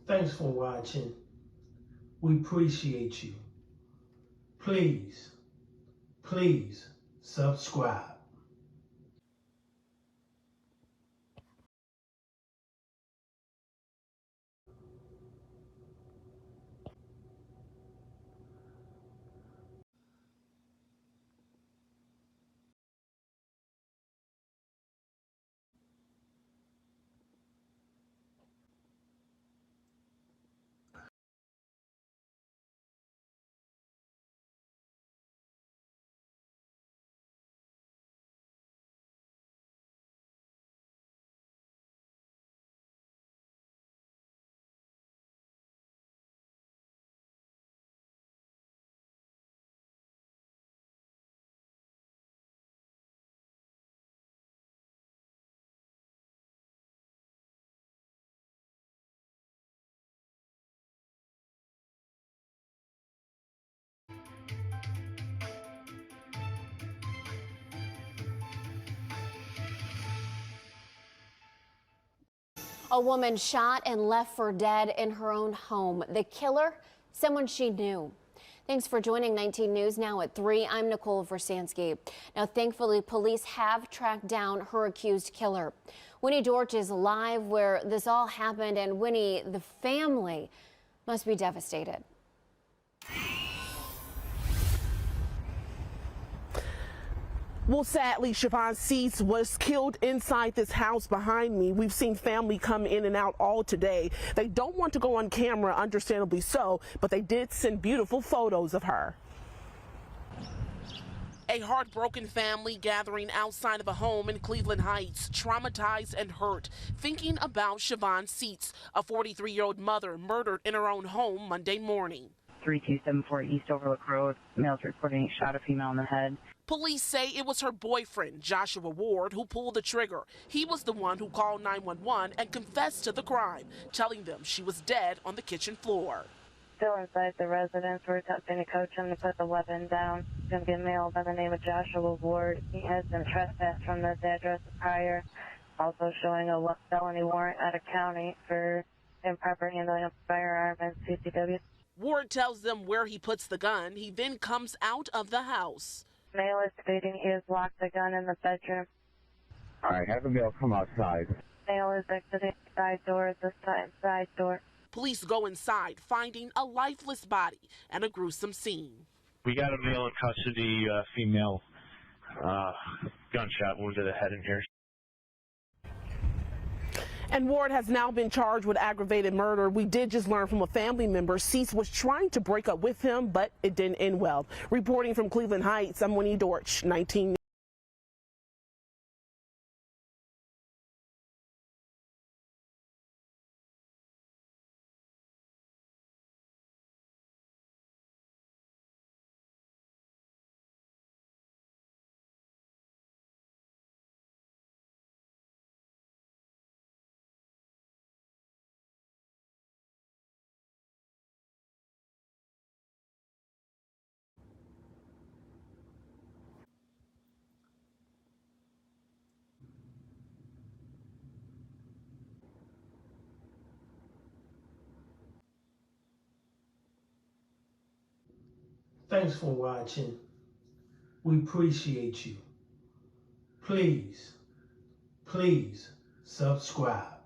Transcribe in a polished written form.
Thanks for watching. We appreciate you. Please subscribe. A woman shot and left for dead in her own home. The killer, someone she knew. Thanks for joining 19 News now at 3. I'm Nicole Versansky. Now, thankfully, police have tracked down her accused killer. Winnie Dortch is live where this all happened, and Winnie, the family must be devastated. Well, sadly, Shievon Cease was killed inside this house behind me. We've seen family come in and out all today. They don't want to go on camera, understandably so, but they did send beautiful photos of her. A heartbroken family gathering outside of a home in Cleveland Heights, traumatized and hurt, thinking about Shievon Cease, a 43-year-old mother murdered in her own home Monday morning. 3274 East Overlook Road, males reporting shot a female in the head. Police say it was her boyfriend, Joshua Ward, who pulled the trigger. He was the one who called 911 and confessed to the crime, telling them she was dead on the kitchen floor. Still inside the residence, we're attempting to coach him to put the weapon down. It's going to be a male by the name of Joshua Ward. He has been trespassed from this address prior, also showing a felony warrant out of county for improper handling of firearm and CCW. Ward tells them where he puts the gun. He then comes out of the house. Male is stating he has locked the gun in the bedroom. All right, have a male come outside. Male is exiting the side door at this time, side door. Police go inside, finding a lifeless body and a gruesome scene. We got a male in custody, female, gunshot wound to the head in here. And Ward has now been charged with aggravated murder. We did just learn from a family member Cease was trying to break up with him, but it didn't end well. Reporting from Cleveland Heights, I'm Winnie Dortch, 19 News. Thanks for watching. We appreciate you. Please subscribe.